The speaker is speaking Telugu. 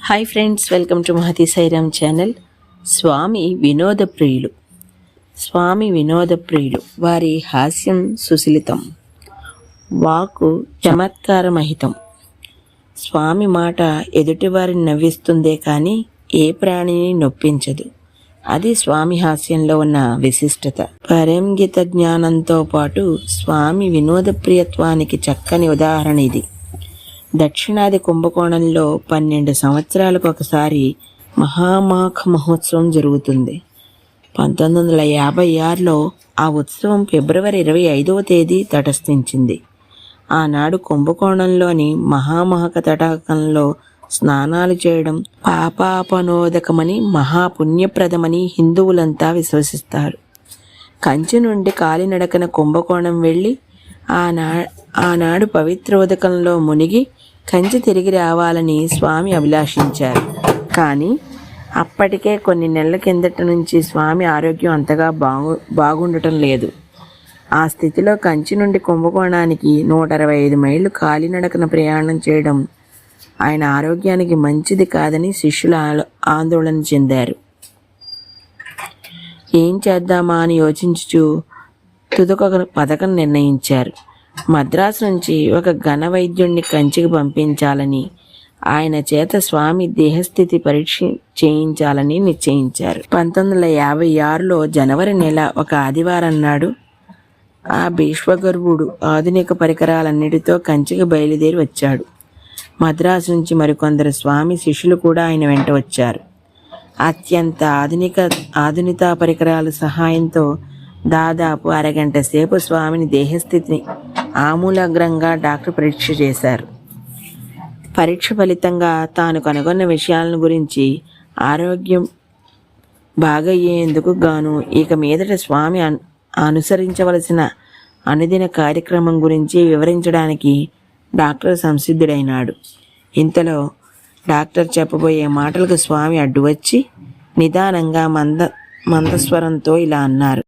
Hi friends, welcome to Mahathi Sairam channel. స్వామి వినోదప్రియులు. వారి హాస్యం సుశీలితం, వాక్కు చమత్కారమహితం. స్వామి మాట ఎదుటివారిని నవ్విస్తుందే కానీ ఏ ప్రాణిని నొప్పించదు. అది స్వామి హాస్యంలో ఉన్న విశిష్టత. పరంగిత జ్ఞానంతో పాటు స్వామి వినోదప్రియత్వానికి చక్కని ఉదాహరణ ఇది. దక్షిణాది కుంభకోణంలో 12 సంవత్సరాలకు ఒకసారి మహామాఘ మహోత్సవం జరుగుతుంది. 1956లో ఆ ఉత్సవం ఫిబ్రవరి 25వ తేదీ తటస్థించింది. ఆనాడు కుంభకోణంలోని మహామహక తటాకంలో స్నానాలు చేయడం పాపాపనోదకమని, మహాపుణ్యప్రదమని హిందువులంతా విశ్వసిస్తారు. కంచి నుండి కాలినడకన కుంభకోణం వెళ్ళి ఆనాడు పవిత్రోదకంలో మునిగి కంచి తిరిగి రావాలని స్వామి అభిలాషించారు. కానీ అప్పటికే కొన్ని నెలల కిందట నుంచి స్వామి ఆరోగ్యం అంతగా బాగుండటం లేదు. ఆ స్థితిలో కంచి నుండి కుంభకోణానికి 125 మైళ్ళు కాలినడకన ప్రయాణం చేయడం ఆయన ఆరోగ్యానికి మంచిది కాదని శిష్యులు ఆందోళన చెందారు. ఏం చేద్దామా అని యోచించుచూ తుదకొక పథకం నిర్ణయించారు. మద్రాసు నుంచి ఒక ఘన వైద్యుణ్ణి కంచికి పంపించాలని, ఆయన చేత స్వామి దేహస్థితి పరీక్ష చేయించాలని నిశ్చయించారు. 1956లో జనవరి నెల ఒక ఆదివారం నాడు ఆ భీష్మగర్వుడు ఆధునిక పరికరాలన్నిటితో కంచికి బయలుదేరి వచ్చాడు. మద్రాసు నుంచి మరికొందరు స్వామి శిష్యులు కూడా ఆయన వెంట వచ్చారు. అత్యంత ఆధునిక పరికరాల సహాయంతో దాదాపు అరగంట సేపు స్వామిని దేహస్థితిని ఆమూలాగ్రంగా డాక్టర్ పరీక్ష చేశారు. పరీక్ష ఫలితంగా తాను కనుగొన్న విషయాలను గురించి, ఆరోగ్యం బాగయ్యేందుకు గాను ఇక మీదట స్వామి అనుసరించవలసిన అనుదిన కార్యక్రమం గురించి వివరించడానికి డాక్టర్ సంసిద్ధుడైనాడు. ఇంతలో డాక్టర్ చెప్పబోయే మాటలకు స్వామి అడ్డు వచ్చి నిదానంగా మందస్వరంతో ఇలా అన్నారు.